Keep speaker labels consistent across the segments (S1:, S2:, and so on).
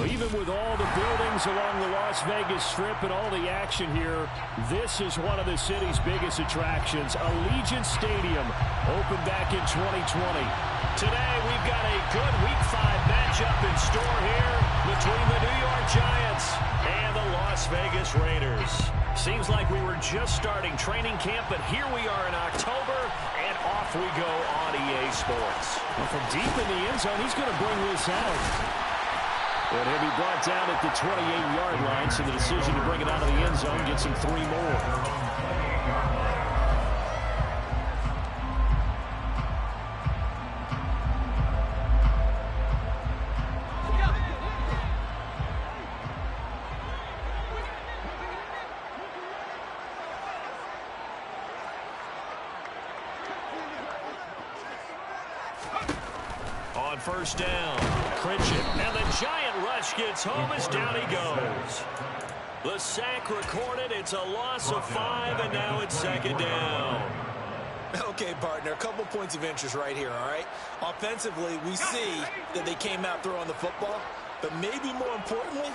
S1: Even with all the buildings along the Las Vegas Strip and all the action here, this is one of the city's biggest attractions. Allegiant Stadium opened back in 2020. Today, we've got a good Week 5 matchup in store here between the New York Giants and the Las Vegas Raiders. Seems like we were just starting training camp, but here we are in October, and off we go on EA Sports. Well, from deep in the end zone, he's going to bring this out. And he'll be brought down at the 28-yard line, so the decision to bring it out of the end zone gets him 3 more. On first down, Pritchett, and the giant rush gets home as down he goes. The sack recorded, it's a loss of 5, and now it's second down.
S2: Okay, partner, a couple points of interest right here, all right? Offensively, we see that they came out throwing the football, but maybe more importantly,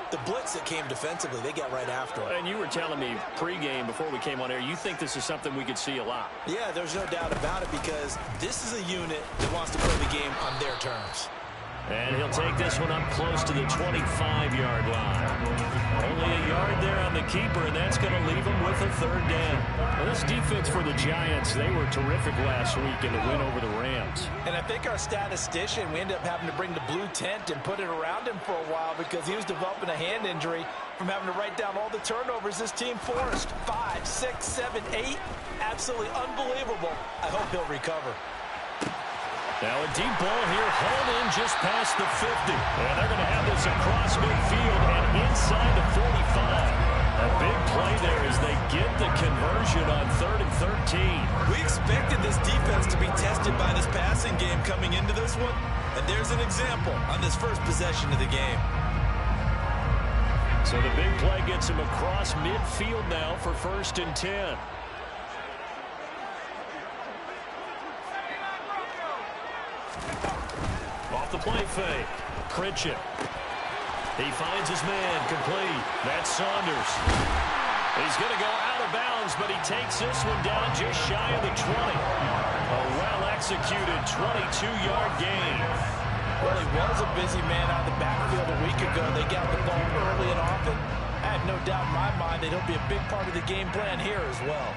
S2: the blitz that came defensively, they got right after it.
S1: And you were telling me pregame before we came on air, you think this is something we could see a lot.
S2: Yeah, there's no doubt about it because this is a unit that wants to play the game on their terms.
S1: And he'll take this one up close to the 25-yard line. Only a yard there on the keeper, and that's going to leave him with a third down. Well, this defense for the Giants, they were terrific last week in the win over the Rams.
S2: And I think our statistician, we ended up having to bring the blue tent and put it around him for a while because he was developing a hand injury from having to write down all the turnovers this team forced. 5, 6, 7, 8. Absolutely unbelievable. I hope he'll recover.
S1: Now a deep ball here, hauled in just past the 50. And they're going to have this across midfield and inside the 45. A big play there as they get the conversion on 3rd and 13.
S2: We expected this defense to be tested by this passing game coming into this one. And there's an example on this first possession of the game.
S1: So the big play gets him across midfield now for 1st and 10. Off the play fake. Pritchett. He finds his man complete. That's Saunders. He's going to go out of bounds, but he takes this one down just shy of the 20. A well-executed 22-yard gain.
S2: Well, he was a busy man out of the backfield a week ago. They got the ball early and often. I have no doubt in my mind that he'll be a big part of the game plan here as well.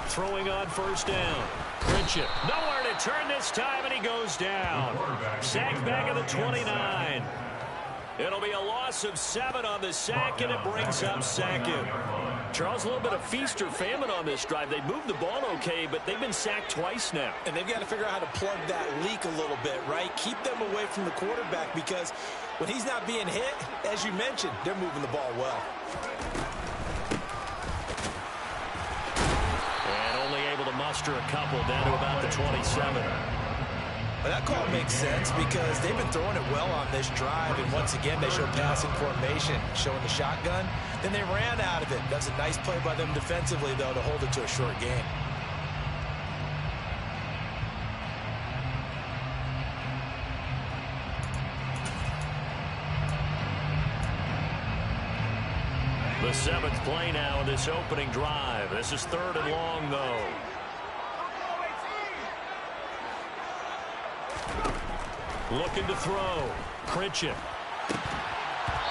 S1: Throwing on first down. Pritchett. Nowhere to turn this time, and he goes down. Sacked back at the 29. It'll be a loss of 7 on the sack, and it brings up 2nd. Charles, a little bit of feast or famine on this drive. They moved the ball okay, but they've been sacked twice now.
S2: And they've got to figure out how to plug that leak a little bit, right? Keep them away from the quarterback because when he's not being hit, as you mentioned, they're moving the ball well.
S1: To muster a couple down to about the 27.
S2: Well, that call makes sense because they've been throwing it well on this drive, and once again they show passing formation, showing the shotgun. Then they ran out of it. That's a nice play by them defensively, though, to hold it to a short gain.
S1: The 7th play now in this opening drive. This is 3rd and long, though. Looking to throw. Pritchett.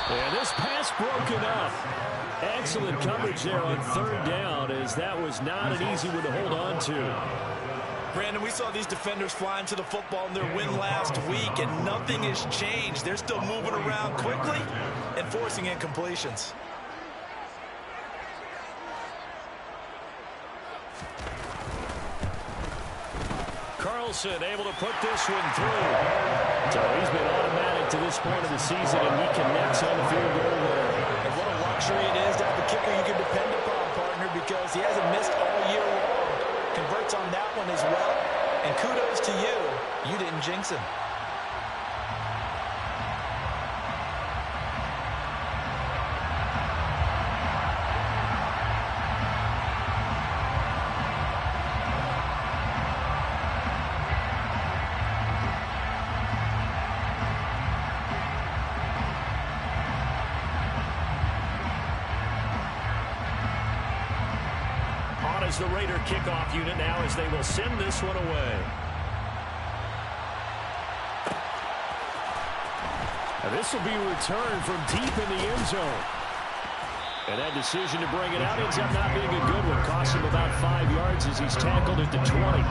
S1: And this pass broken up. Excellent coverage there on 3rd down, as that was not an easy one to hold on to.
S2: Brandon, we saw these defenders flying to the football in their win last week, and nothing has changed. They're still moving around quickly and forcing incompletions.
S1: Carlson able to put this one through. So he's been automatic to this point of the season, and he connects on the field goal there.
S2: And what a luxury it is to have a kicker you can depend upon, partner, because he hasn't missed all year long. Converts on that one as well. And kudos to you. You didn't jinx him.
S1: as the Raider kickoff unit now as they will send this one away. And this will be returned from deep in the end zone. And that decision to bring it out ends up not being a good one. Costs him about 5 yards as he's tackled at the 20.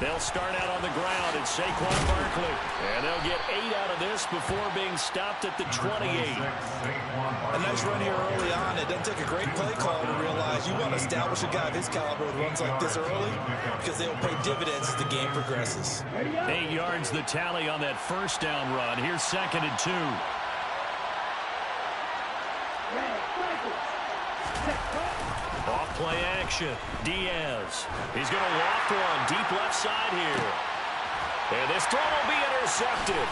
S1: They'll start out on the ground and Saquon Barkley. And they'll get 8 out of this before being stopped at the 28.
S2: A nice run here early on. It doesn't take a great play call to realize you want to establish a guy of his caliber with runs like this early because they will pay dividends as the game progresses.
S1: 8 yards the tally on that first down run. Here's 2nd and 2. Off play action. Diaz. He's going to loft one deep left side here. And this throw will be intercepted.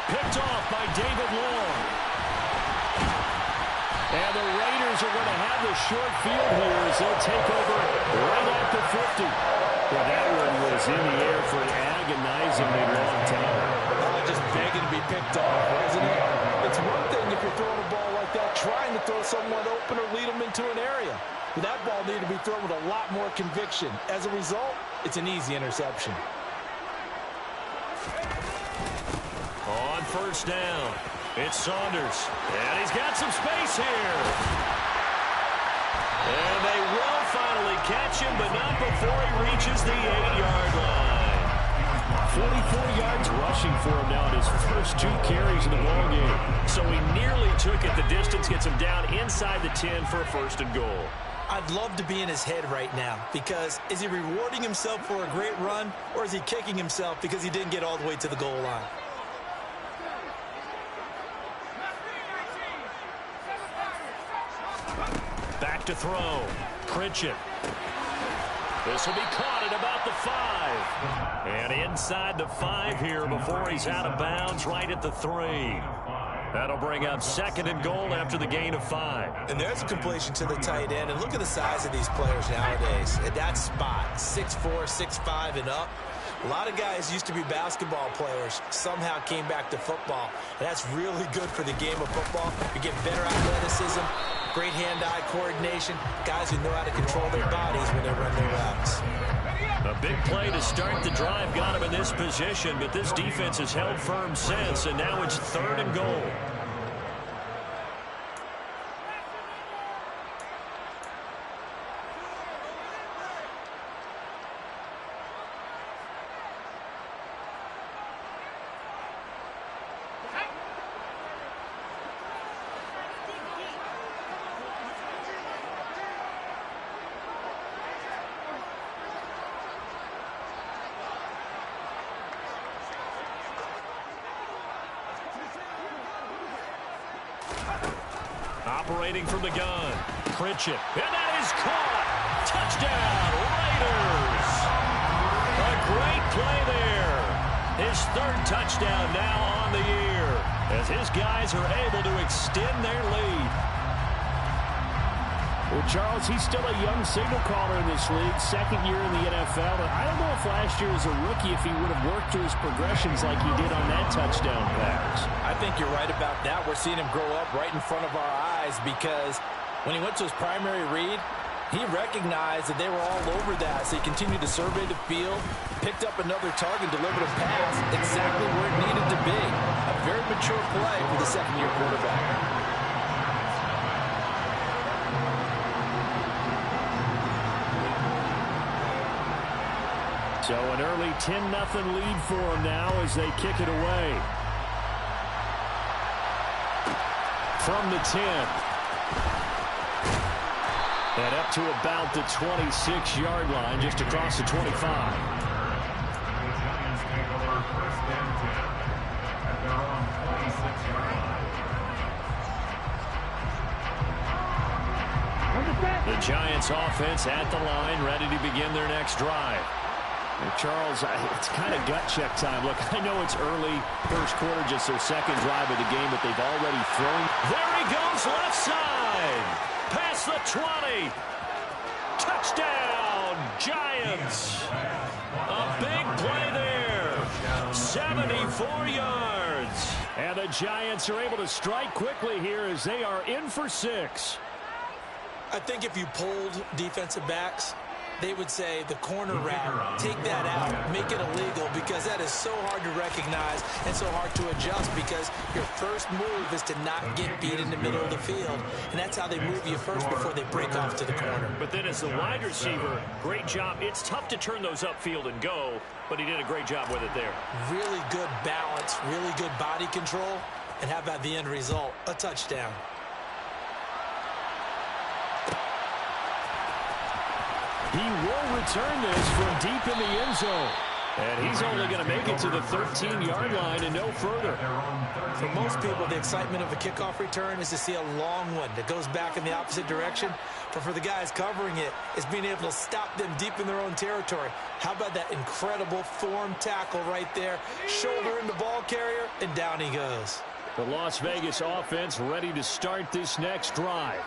S1: Picked off by David Long. And the Raiders are going to have the short field here as they'll take over right at the 50. Well, that one was in the air for an agonizingly long time.
S2: Just begging to be picked off, wasn't it? It's one thing if you're throwing a ball like that, trying to throw someone open or lead them into an area. But that ball needed to be thrown with a lot more conviction. As a result, it's an easy interception.
S1: On first down, it's Saunders. And he's got some space here. And they will finally catch him, but not before he reaches the 8-yard line. 44 yards rushing for him now in his first 2 carries in the ballgame. So he nearly took it the distance, gets him down inside the 10 for a 1st and goal.
S2: I'd love to be in his head right now because is he rewarding himself for a great run or is he kicking himself because he didn't get all the way to the goal line?
S1: Back to throw. Pritchett. This will be caught at about the 5. And inside the 5 here before he's out of bounds right at the 3. That'll bring up 2nd and goal after the gain of 5.
S2: And there's a completion to the tight end. And look at the size of these players nowadays. At that spot, 6'4", 6'5", and up. A lot of guys used to be basketball players, somehow came back to football. And that's really good for the game of football. You get better athleticism, great hand-eye coordination, guys who know how to control their bodies when they run their routes.
S1: A big play to start the drive got him in this position, but this defense has held firm since, and now it's 3rd and goal. Operating from the gun, Pritchett, and that is caught. Touchdown, Raiders. A great play there. His 3rd touchdown now on the year as his guys are able to extend their lead. Well, Charles, he's still a young signal caller in this league, 2nd year in the NFL. And I don't know if last year as a rookie if he would have worked through his progressions like he did on that touchdown pass.
S2: I think you're right about that. We're seeing him grow up right in front of our eyes because when he went to his primary read, he recognized that they were all over that. So he continued to survey the field, picked up another target, delivered a pass exactly where it needed to be. A very mature play for the 2nd-year quarterback.
S1: So an early 10-0 lead for them now as they kick it away. From the 10. And up to about the 26-yard line, just across the 25. The Giants offense at the line, ready to begin their next drive. Charles, it's kind of gut check time. Look, I know it's early, first quarter, just their second drive of the game, but they've already thrown. There he goes, left side. Past the 20. Touchdown, Giants. A big play there. 74 yards. And the Giants are able to strike quickly here as they are in for 6.
S2: I think if you polled defensive backs, they would say the corner route, take that out, make it illegal, because that is so hard to recognize and so hard to adjust, because your first move is to not get beat in the middle of the field, and that's how they move you first before they break off to the corner.
S1: But then as the wide receiver, great job. It's tough to turn those upfield and go, but he did a great job with it there. Really good balance, really good body control, and how about the end result? A touchdown. He will return this from deep in the end zone. And he's only going to make it to the 13-yard line and no further.
S2: For most people, the excitement of a kickoff return is to see a long one that goes back in the opposite direction. But for the guys covering it, it's being able to stop them deep in their own territory. How about that incredible form tackle right there? Shoulder in the ball carrier, and down he goes.
S1: The Las Vegas offense ready to start this next drive.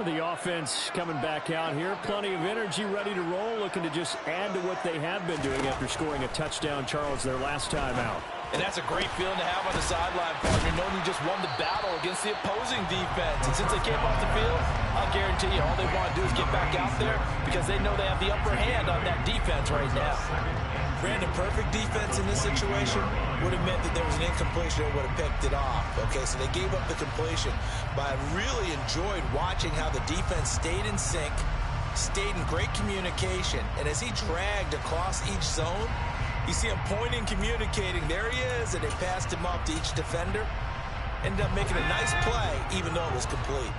S1: The offense coming back out here. Plenty of energy, ready to roll, looking to just add to what they have been doing after scoring a touchdown, Charles, their last time out.
S2: And that's a great feeling to have on the sideline, partner, knowing you just won the battle against the opposing defense. And since they came off the field, I'll guarantee you all they want to do is get back out there because they know they have the upper hand on that defense right now. Brandon, perfect defense in this situation would have meant that there was an incompletion that would have picked it off. Okay, so they gave up the completion. But I really enjoyed watching how the defense stayed in sync, stayed in great communication. And as he dragged across each zone, you see him pointing, communicating. There he is, and they passed him off to each defender. Ended up making a nice play, even though it was complete.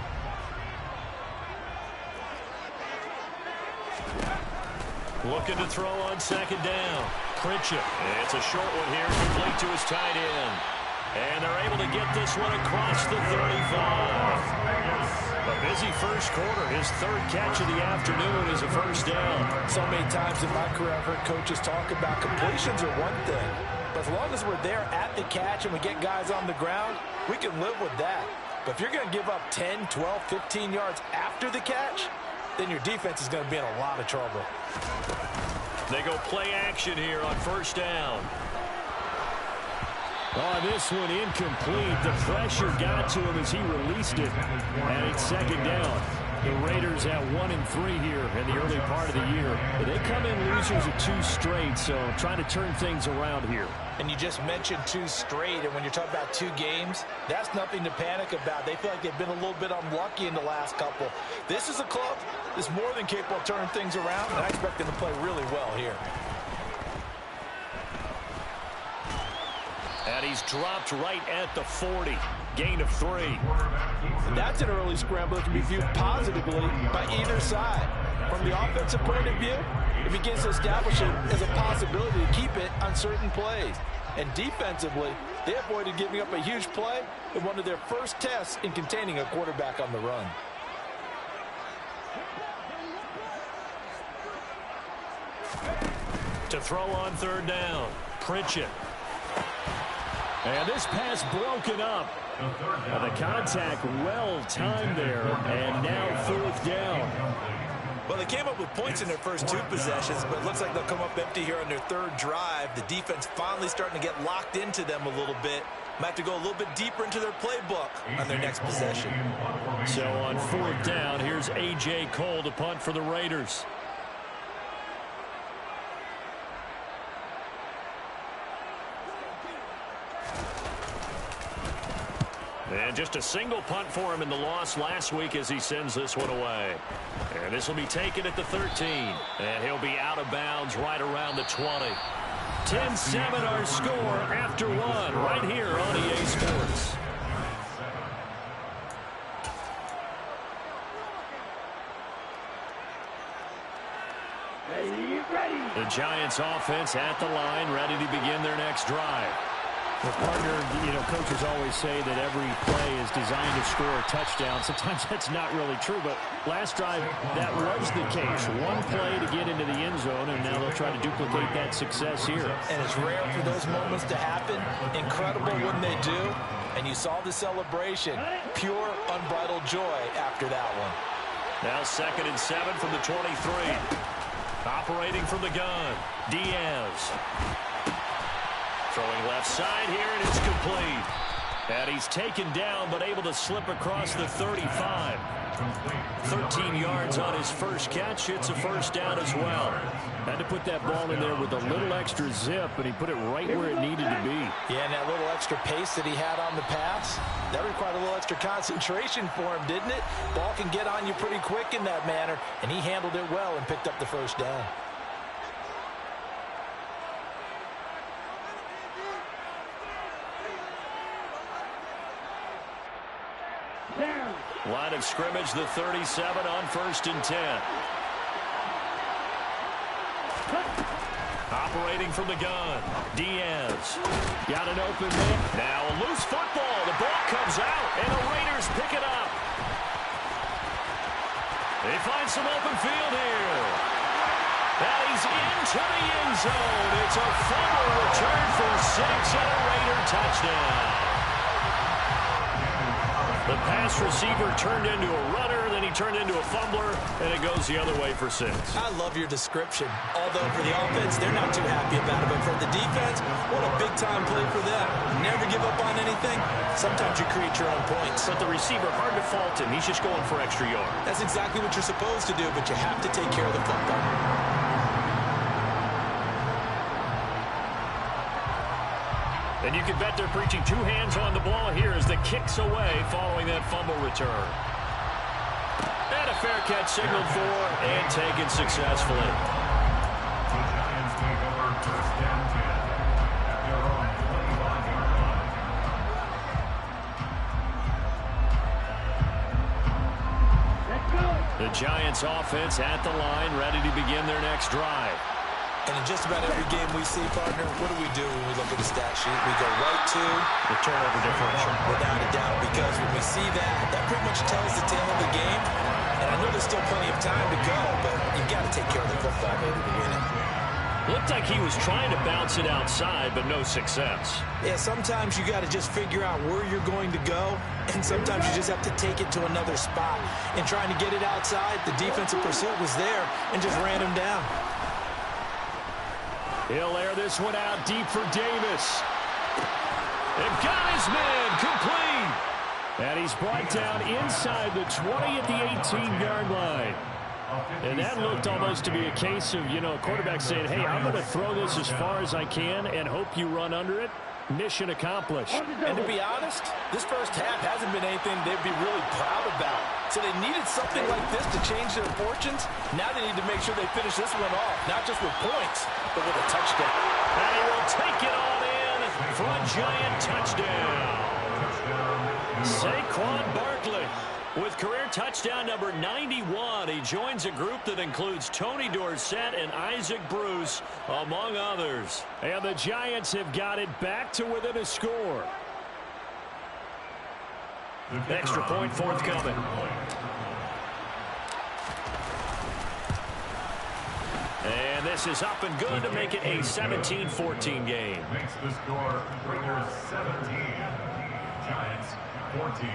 S1: Looking to throw on second down. Pritchett. It's a short one here, complete to his tight end. And they're able to get this one across the 35. A busy first quarter. His third catch of the afternoon is a first down.
S2: So many times in my career I've heard coaches talk about completions are one thing. But as long as we're there at the catch and we get guys on the ground, we can live with that. But if you're going to give up 10, 12, 15 yards after the catch, then your defense is going to be in a lot of trouble.
S1: They go play action here on first down. Oh, this one incomplete. The pressure got to him as he released it. And it's second down. The Raiders at 1-3 here in the early part of the year. They come in losers of 2 straight, so trying to turn things around here.
S2: And you just mentioned 2 straight, and when you're talking about 2 games, that's nothing to panic about. They feel like they've been a little bit unlucky in the last couple. This is a club that's more than capable of turning things around, and I expect them to play really well here.
S1: And he's dropped right at the 40. Gain of 3.
S2: That's an early scramble that can be viewed positively by either side. From the offensive point of view, it begins to establish it as a possibility to keep it on certain plays. And defensively, they avoided giving up a huge play in one of their first tests in containing a quarterback on the run.
S1: To throw on third down, Pritchett. And this pass broken up. And the contact well timed there. And now 4th down.
S2: Well, they came up with points in their first 2 possessions, but it looks like they'll come up empty here on their 3rd drive. The defense finally starting to get locked into them a little bit. Might have to go a little bit deeper into their playbook on their next possession.
S1: So on 4th down, here's A.J. Cole to punt for the Raiders. And just a single punt for him in the loss last week as he sends this one away. And this will be taken at the 13. And he'll be out of bounds right around the 20. 10-7 our score after 1 right here on EA Sports. The Giants offense at the line, ready to begin their next drive. Well, partner, coaches always say that every play is designed to score a touchdown. Sometimes that's not really true, but last drive, that was the case. One play to get into the end zone, and now they'll try to duplicate that success here.
S2: And it's rare for those moments to happen. Incredible when they do. And you saw the celebration. Pure, unbridled joy after that one.
S1: Now 2nd and 7 from the 23. Operating from the gun, Diaz. Throwing left side here, and it's complete. And he's taken down, but able to slip across the 35. 13 yards on his first catch. It's a first down as well. Had to put that ball in there with a little extra zip, and he put it right where it needed to be.
S2: Yeah, and that little extra pace that he had on the pass, that required a little extra concentration for him, didn't it? Ball can get on you pretty quick in that manner, and he handled it well and picked up the first down.
S1: Line of scrimmage, the 37 on 1st and 10. Operating from the gun, Diaz. Got an open man. Now a loose football. The ball comes out, and the Raiders pick it up. They find some open field here. And he's into the end zone. It's a fumble return for 6 and a Raider touchdown. The pass receiver turned into a runner, then he turned into a fumbler, and it goes the other way for 6.
S2: I love your description. Although for the offense, they're not too happy about it. But for the defense, what a big-time play for them. Never give up on anything. Sometimes you create your own points.
S1: But the receiver, hard to fault him. He's just going for extra yards.
S2: That's exactly what you're supposed to do, but you have to take care of the football.
S1: And you can bet they're preaching 2 hands on the ball here as the kick's away following that fumble return. And a fair catch signaled for and taken successfully.
S3: The Giants take over first down 10 at their own 25-yard line.
S1: The Giants offense at the line, ready to begin their next drive.
S2: And in just about every game we see, partner, what do we do when we look at the stat sheet? We go right to
S1: the turnover differential.
S2: Without a doubt, because when we see that, that pretty much tells the tale of the game. And I know there's still plenty of time to go, but you've got to take care of the football maybe to win it.
S1: Looked like he was trying to bounce it outside, but no success.
S2: Yeah, sometimes you got to just figure out where you're going to go, and sometimes you just have to take it to another spot. And trying to get it outside, the defensive pursuit was there and just ran him down.
S1: He'll air this one out deep for Davis. They've got his man complete. And he's brought down inside the 20 at the 18-yard line. And that looked almost to be a case of, a quarterback saying, hey, I'm going to throw this as far as I can and hope you run under it. Mission accomplished.
S2: And to be honest, this first half hasn't been anything they'd be really proud about. So they needed something like this to change their fortunes. Now they need to make sure they finish this one off, not just with points, but with a touchdown.
S1: And he will take it on in for a giant touchdown. Saquon Barkley with career touchdown number 91. He joins a group that includes Tony Dorsett and Isaac Bruce, among others. And the Giants have got it back to within a score. Extra point forthcoming. And this is up and good to make it a 17-14 game.
S3: Makes the score Raiders 17, Giants 14.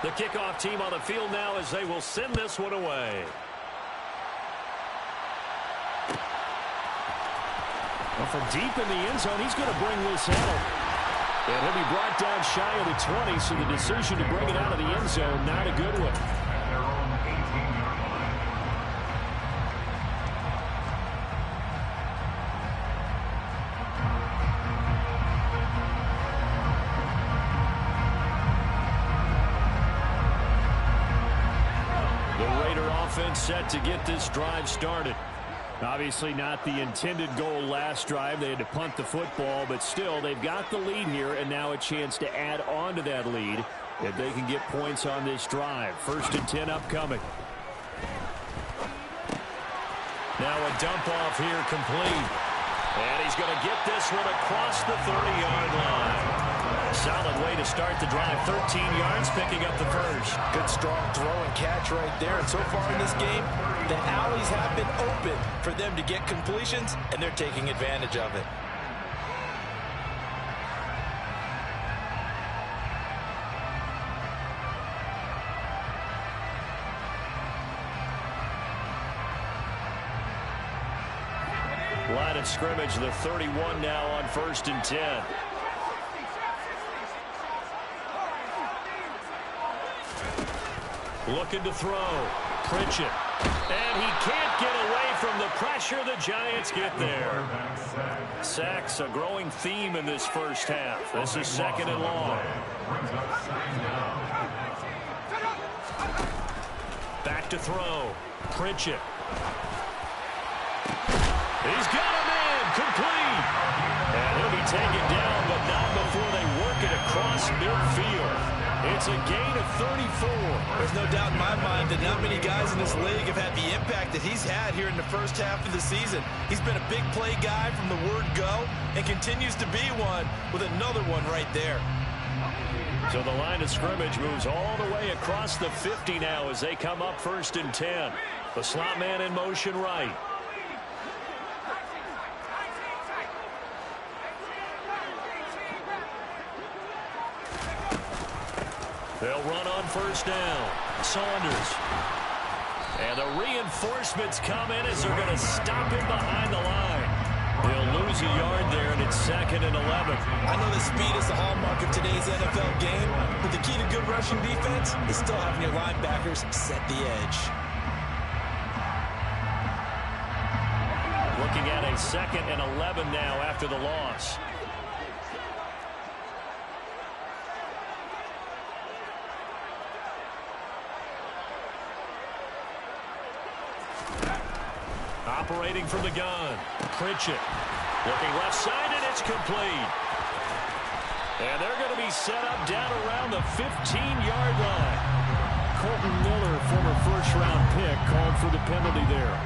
S1: The kickoff team on the field now as they will send this one away. Well, from deep in the end zone, he's going to bring this out. And he'll be brought down shy of the 20, so the decision to bring it out of the end zone, not a good one.
S3: At their own 18-yard line.
S1: The Raider offense set to get this drive started. Obviously not the intended goal last drive. They had to punt the football, but still they've got the lead here, and now a chance to add on to that lead if they can get points on this drive. 1st and 10 upcoming.
S4: Now a dump off here complete. And he's going to get this one across the 30-yard line. Solid way to start the drive. 13 yards, picking up the first.
S2: Good strong throw and catch right there. And so far in this game, the alleys have been open for them to get completions, and they're taking advantage of it.
S1: Line of scrimmage, the 31 now on 1st and 10.
S4: Looking to throw. Pritchett.
S1: And he can't get away from the pressure. The Giants get there. Sacks, a growing theme in this first half. This is 2nd and long.
S4: Back to throw. Pritchett.
S1: He's got him in. Complete. And he'll be taken down, but not before they work it across midfield. It's a gain of 34.
S2: There's no doubt in my mind that not many guys in this league have had the impact that he's had here in the first half of the season. He's been a big play guy from the word go and continues to be one with another one right there.
S1: So the line of scrimmage moves all the way across the 50 now as they come up 1st and 10. The slot man in motion right.
S4: They'll run on 1st down. Saunders.
S1: And the reinforcements come in as they're going to stop him behind the line. They'll lose a yard there, and it's 2nd and 11.
S2: I know that speed is the hallmark of today's NFL game, but the key to good rushing defense is still having your linebackers set the edge.
S1: Looking at a 2nd and 11 now after the loss.
S4: Operating from the gun. Pritchett.
S1: Looking left side, and it's complete. And they're going to be set up down around the 15-yard line. Colton Miller, former first-round pick, called for the penalty there.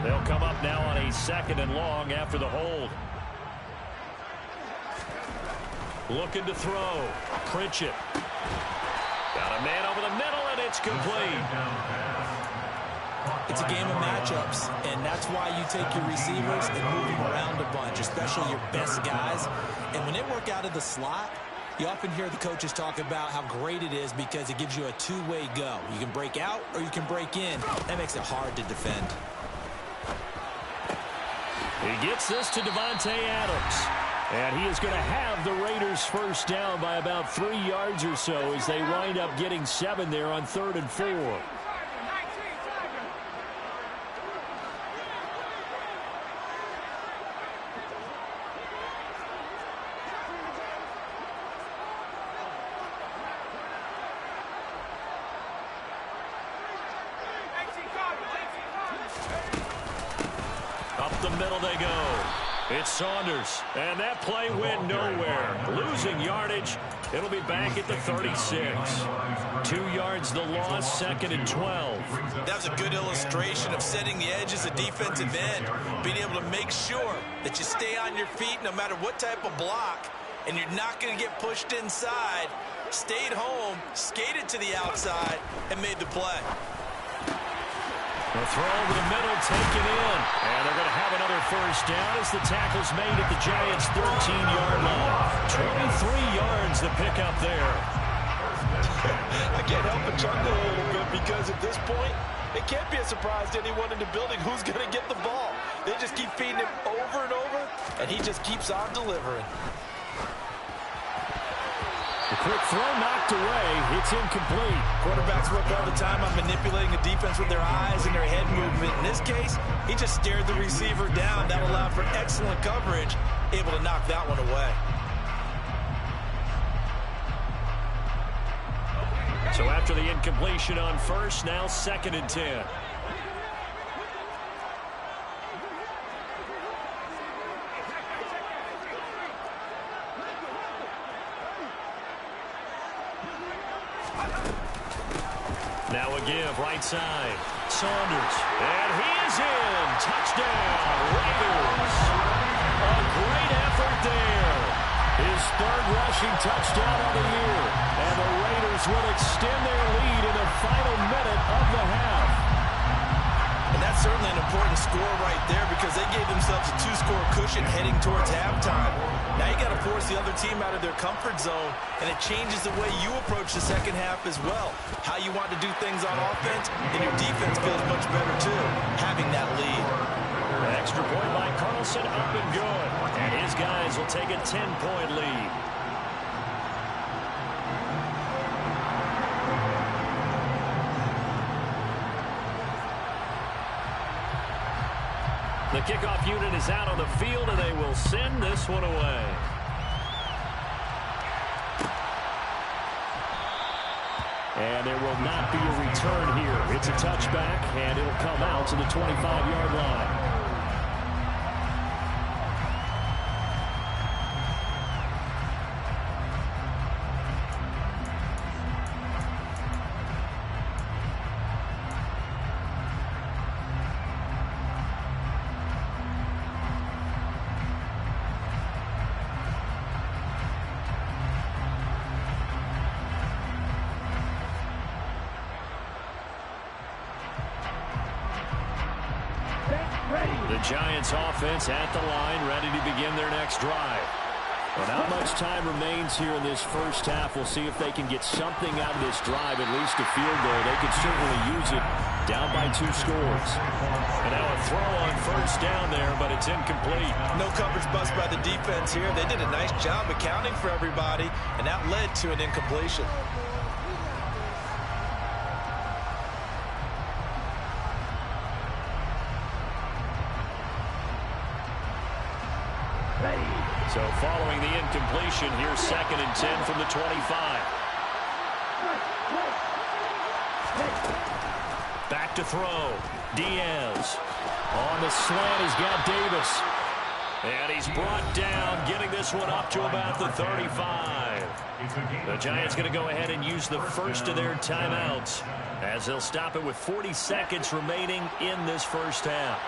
S1: They'll come up now on a 2nd and long after the hold.
S4: Looking to throw. Pritchett.
S1: Got a man over the middle, and it's complete.
S2: It's a game of matchups, and that's why you take your receivers and move them around a bunch, especially your best guys. And when they work out of the slot, you often hear the coaches talk about how great it is because it gives you a two-way go. You can break out or you can break in. That makes it hard to defend.
S1: He gets this to Devontae Adams. And he is going to have the Raiders first down by about 3 yards or so as they wind up getting 7 there on 3rd and 4. Up the middle they go. It's Saunders, and that play went nowhere. Losing yardage. It'll be back at the 36. 2 yards the loss, 2nd and 12.
S2: That was a good illustration of setting the edge as a defensive end. Being able to make sure that you stay on your feet no matter what type of block, and you're not going to get pushed inside. Stayed home, skated to the outside, and made the play.
S1: The throw over the middle taken in. And they're going to have another first down as the tackle's made at the Giants' 13-yard line. 23 yards the pickup there.
S2: I can't help but chuckle a little bit because at this point, it can't be a surprise to anyone in the building who's going to get the ball. They just keep feeding him over and over, and he just keeps on delivering.
S1: The Quick throw knocked away. It's incomplete.
S2: Quarterbacks work all the time on manipulating the defense with their eyes and their head movement. In this case, he just stared the receiver down. That allowed for excellent coverage, able to knock that one away.
S4: So after the incompletion on first, now 2nd and 10. Now a give, right side. Saunders. And he is in. Touchdown, Raiders. A great effort there.
S1: His 3rd rushing touchdown of the year. And the Raiders will extend their lead in the final minute of the half.
S2: And that's certainly an important score right there because they gave themselves a 2-score cushion heading towards halftime. Now you got to force the other team out of their comfort zone, and it changes the way you approach the second half as well. How you want to do things on offense, and your defense feels much better too, having that lead.
S4: Extra point by Carlson, up and good. And his guys will take a 10-point lead. The kickoff unit is out on the field, and they will send this one away.
S1: And there will not be a return here. It's a touchback, and it'll come out to the 25-yard line.
S4: The Giants offense at the line, ready to begin their next drive.
S1: Well, not much time remains here in this first half. We'll see if they can get something out of this drive, at least a field goal. They could certainly use it, down by 2 scores.
S4: And now a throw on first down there, but it's incomplete.
S2: No coverage bust by the defense here. They did a nice job accounting for everybody, and that led to an incompletion.
S4: So following the incompletion, here's 2nd and 10 from the 25. Back to throw. Diaz.
S1: On the slant, he's got Davis.
S4: And he's brought down, getting this one up to about the 35. The Giants going to go ahead and use the first of their timeouts as they'll stop it with 40 seconds remaining in this first half.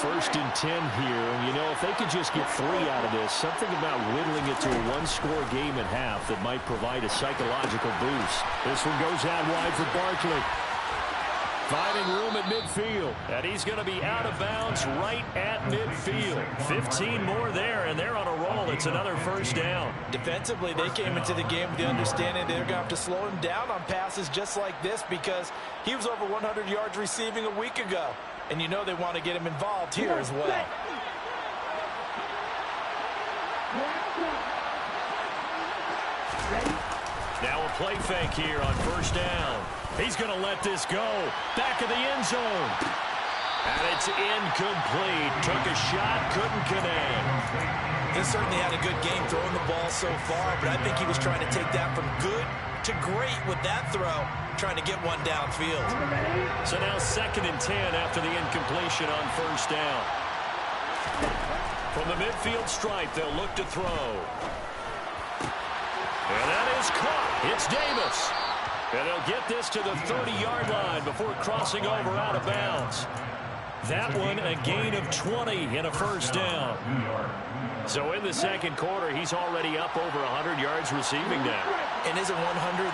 S1: 1st and 10 here, and you know, if they could just get 3 out of this, something about whittling it to a 1-score game at half that might provide a psychological boost. This one goes out wide for Barkley. Finding room at midfield.
S4: And he's going to be out of bounds right at midfield. 15 more there, and they're on a roll. It's another first down.
S2: Defensively, they came into the game with the understanding they're going to have to slow him down on passes just like this because he was over 100 yards receiving a week ago. And you know they want to get him involved here as well.
S4: Now a play fake here on first down. He's going to let this go. Back of the end zone. And it's incomplete. Took a shot, couldn't connect.
S2: He certainly had a good game throwing the ball so far, but I think he was trying to take that from good to great with that throw, trying to get one downfield.
S4: So now 2nd and 10 after the incompletion on first down. From the midfield stripe, they'll look to throw. And that is caught. It's Davis. And they'll get this to the 30-yard line before crossing over out of bounds. That one a gain of 20 and a first down. So in the second quarter, he's already up over 100 yards receiving now.
S2: And isn't 100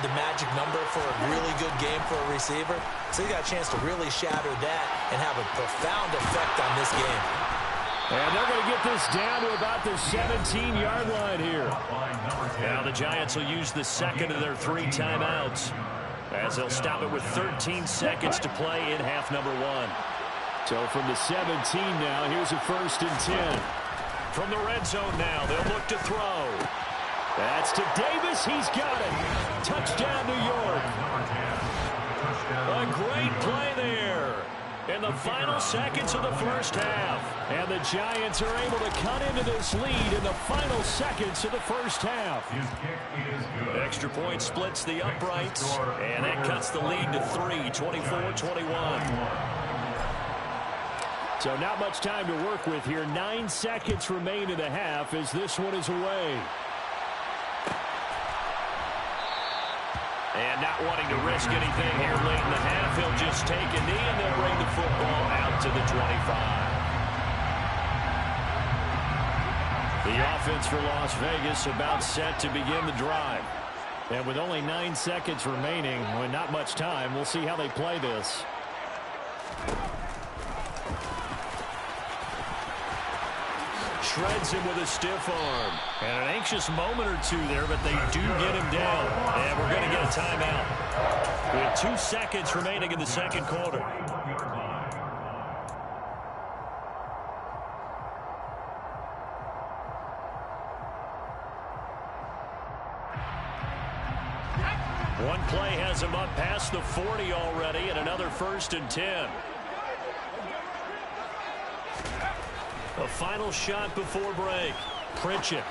S2: the magic number for a really good game for a receiver? So he got a chance to really shatter that and have a profound effect on this game.
S1: And they're going to get this down to about the 17-yard line here.
S4: Now the Giants will use the 2nd of their 3 timeouts as they'll stop it with 13 seconds to play in half number 1.
S1: So from the 17 now, here's a 1st and 10.
S4: From the red zone now, they'll look to throw.
S1: That's to Davis. He's got it. Touchdown, New York.
S4: A great play there in the final seconds of the first half.
S1: And the Giants are able to cut into this lead in the final seconds of the first half.
S3: His kick is good.
S4: Extra point splits the uprights, and that cuts the lead to 3, 24-21.
S1: So not much time to work with here. 9 seconds remain in the half as this one is away.
S4: And not wanting to risk anything here late in the half, he'll just take a knee and they'll bring the football out to the 25. The offense for Las Vegas about set to begin the drive.
S1: And with only 9 seconds remaining, with not much time, we'll see how they play this.
S4: Shreds him with a stiff arm. And an anxious moment or two there, but they do get him down. And we're going to get a timeout. With 2 seconds remaining in the second quarter. One play has him up past the 40 already, and another 1st and 10. A final shot before break. Pritchett.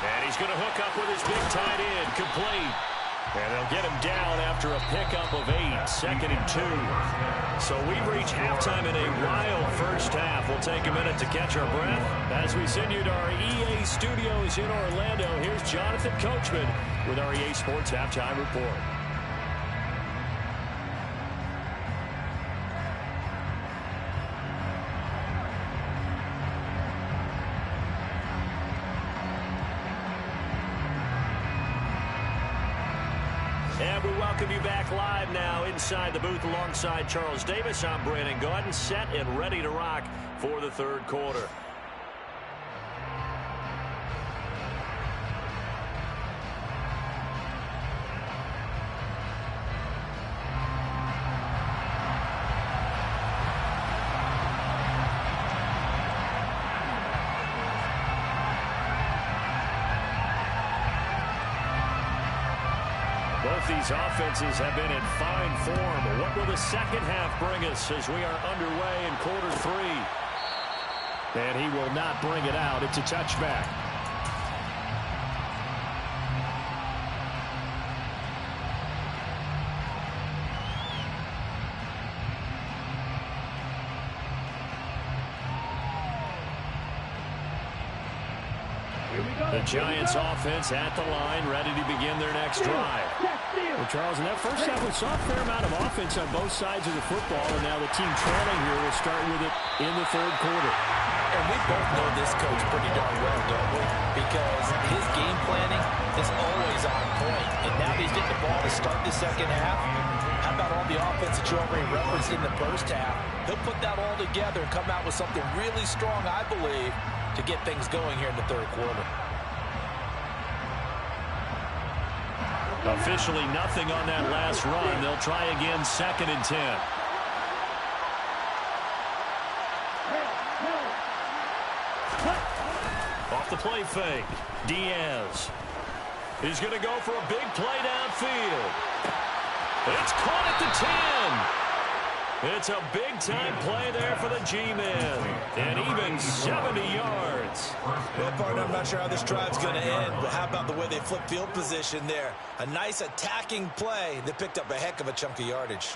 S4: And he's going to hook up with his big tight end. Complete. And they'll get him down after a pickup of 8. 2nd and 2. So we've reached halftime in a wild first half. We'll take a minute to catch our breath. As we send you to our EA studios in Orlando, here's Jonathan Coachman with our EA Sports Halftime Report. And we welcome you back live now inside the booth alongside Charles Davis. I'm Brandon Gaudin, set and ready to rock for the third quarter. Both these offenses have been in fine form. What will the second half bring us as we are underway in quarter 3?
S1: And he will not bring it out. It's a touchback.
S4: The Giants offense at the line, ready to begin their next drive.
S1: Well, Charles, in that first half, we saw a fair amount of offense on both sides of the football, and now the team trailing here will start with it in the third quarter.
S2: And we both know this coach pretty darn well, don't we? Because his game planning is always on point. And now he's getting the ball to start the second half. How about all the offense that you already referenced in the first half? He'll put that all together and come out with something really strong, I believe, to get things going here in the third quarter.
S4: Officially nothing on that last run. They'll try again, 2nd and 10. Off the play fake. Diaz. He's going to go for a big play downfield. It's caught at the 10. It's a big-time play there for the G-men. And even 70 yards.
S2: Well, partner, I'm not sure how this drive's going to end, but how about the way they flip field position there? A nice attacking play that picked up a heck of a chunk of yardage.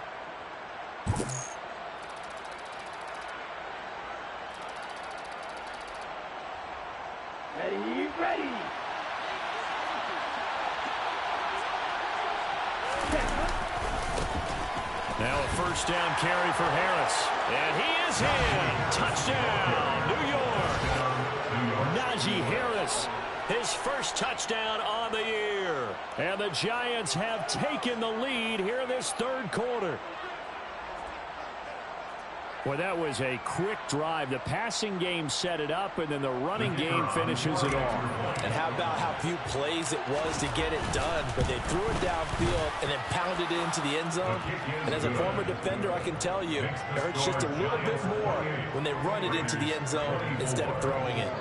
S5: Ready.
S4: Now a first down carry for Harris. And he is in. Touchdown, New York.
S1: Najee Harris,
S4: His first touchdown on the year.
S1: and the Giants have taken the lead here in this third quarter. Well, that was a quick drive. The passing game set it up, and then the running game finishes it off.
S2: And how about how few plays it was to get it done, but they threw it downfield and then pounded it into the end zone. And as a former defender, I can tell you, it hurts just a little bit more when they run it into the end zone instead of throwing it.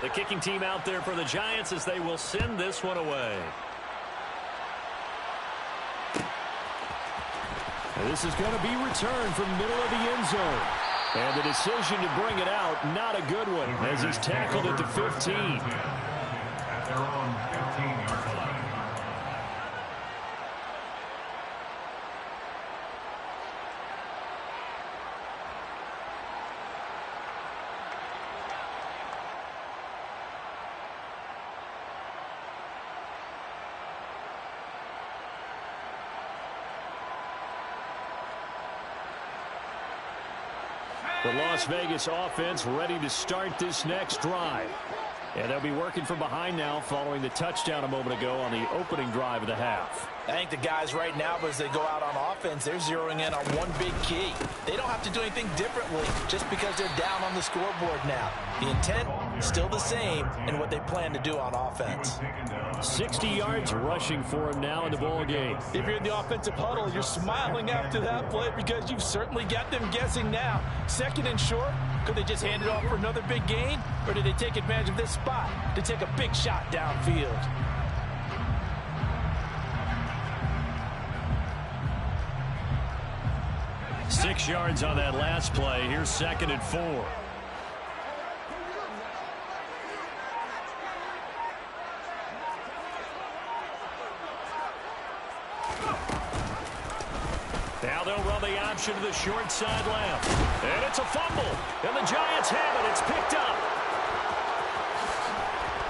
S4: The kicking team out there for the Giants as they will send this one away.
S1: And this is going to be returned from middle of the end zone. And the decision to bring it out, not a good one, as he's tackled at the 15.
S3: At their own 15-yard line.
S1: The Las Vegas offense ready to start this next drive. And they'll be working from behind now following the touchdown a moment ago on the opening drive of the half.
S2: I think the guys right now, as they go out on offense, they're zeroing in on one big key. They don't have to do anything differently just because they're down on the scoreboard now. The intent is still the same in what they plan to do on offense.
S1: 60 yards rushing for him now in the ball game.
S2: If you're in the offensive huddle, you're smiling after that play because you've certainly got them guessing now. Second and short, could they just hand it off for another big gain? Or did they take advantage of this spot to take a big shot downfield?
S4: Six yards on that last play. Here's 2nd and 4. Now they'll run the option to the short side left. And it's a fumble. And the Giants have it. It's picked up.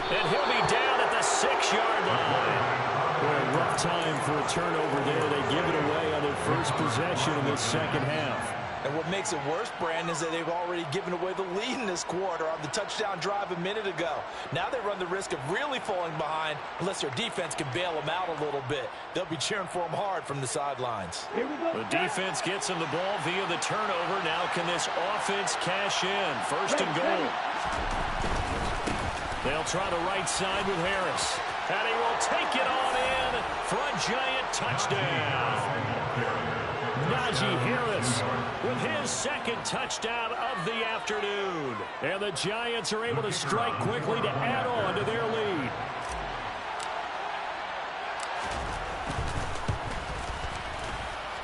S4: And he'll be down at the 6-yard line.
S1: Boy, rough time for a turnover there. They give it away on their first possession in this second half.
S2: And what makes it worse, Brandon, is that they've already given away the lead in this quarter on the touchdown drive a minute ago. Now they run the risk of really falling behind unless their defense can bail them out a little bit. They'll be cheering for them hard from the sidelines.
S4: The defense gets him the ball via the turnover. Now can this offense cash in? 1st and goal. They'll try the right side with Harris. And he will take it on in for a Giant touchdown.
S1: Najee Harris with his 2nd touchdown of the afternoon. And the Giants are able to strike quickly to add on to their lead.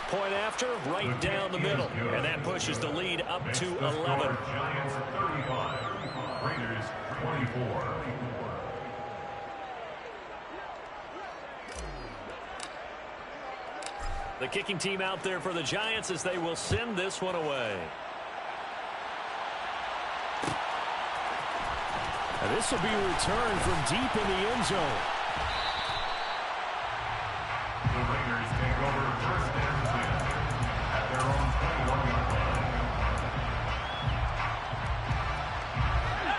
S4: Point after, right down the middle. And that pushes the lead up to 11.
S3: Giants 35, Raiders 24.
S4: The kicking team out there for the Giants as they will send this one away.
S1: And this will be returned from deep in the end zone.
S3: The Raiders take over 1st and 10 at their own 21-yard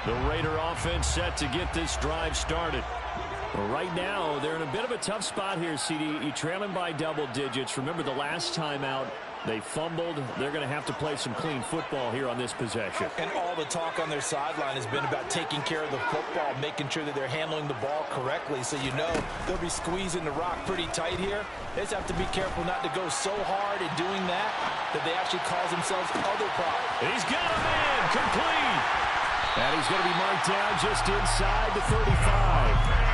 S3: line.
S1: The Raider offense set to get this drive started. Well, right now, they're in a bit of a tough spot here, CD. You trail them by double digits. Remember the last time out, they fumbled. They're going to have to play some clean football here on this possession.
S2: And all the talk on their sideline has been about taking care of the football, making sure that they're handling the ball correctly. So you know they'll be squeezing the rock pretty tight here. They just have to be careful not to go so hard in doing that they actually cause themselves other problems.
S1: He's got a man complete. And he's going to be marked down just inside the 35.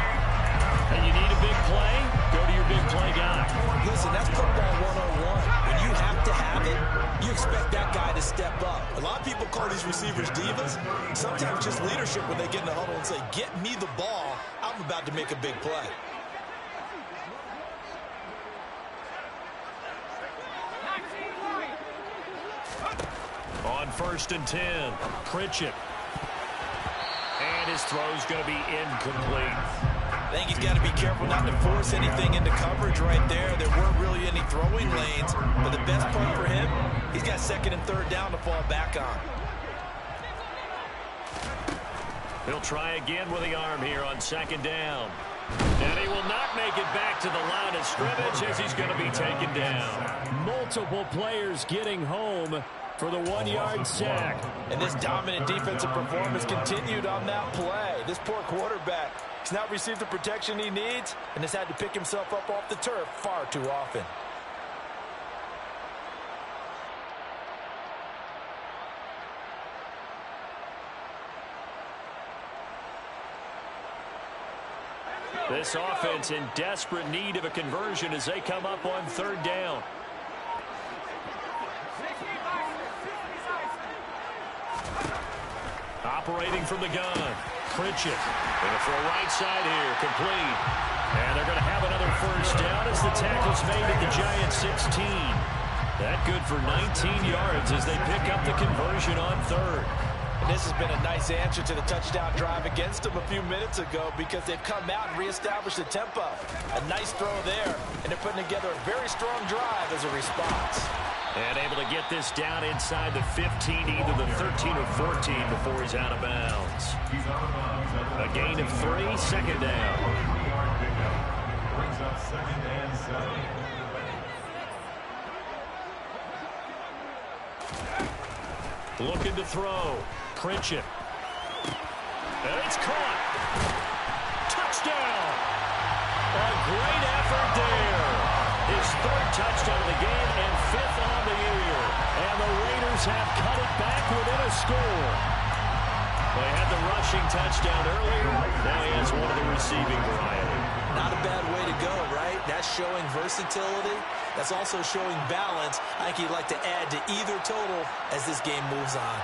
S1: And you need a big play? Go to your big play guy.
S2: Listen, that's football 101. When you have to have it, you expect that guy to step up. A lot of people call these receivers divas. Sometimes just leadership when they get in the huddle and say, get me the ball. I'm about to make a big play.
S4: On 1st and 10, Pritchett. And his throw's going to be incomplete.
S2: I think he's got to be careful not to force anything into coverage right there. There weren't really any throwing lanes, but the best part for him, he's got 2nd and 3rd down to fall back on.
S4: He'll try again with the arm here on 2nd down. And he will not make it back to the line of scrimmage as he's going to be taken down.
S1: Multiple players getting home for the 1-yard sack.
S2: And this dominant defensive performance continued on that play. This poor quarterback, he's not received the protection he needs and has had to pick himself up off the turf far too often.
S4: This offense in desperate need of a conversion as they come up on third down. Operating from the gun. Pritchett. Going to throw right side here. Complete. And they're going to have another first down as the tackle's made at the Giants 16. That good for 19 yards as they pick up the conversion on third.
S2: And this has been a nice answer to the touchdown drive against them a few minutes ago because they've come out and reestablished the tempo. A nice throw there, and they're putting together a very strong drive as a response.
S4: And able to get this down inside the 15, either the 13 or 14 before he's out of bounds. A gain of 3, second down.
S3: Brings up second and 7.
S4: Looking to throw. Pritchett. And it's caught. Touchdown. A great effort there. His third touchdown of the game and 5th on the year. And the Raiders have cut it back within a score. They had the rushing touchdown earlier. Now he has one of the receiving variety.
S2: Not a bad way to go, right? That's showing versatility. That's also showing balance. I think he'd like to add to either total as this game moves on.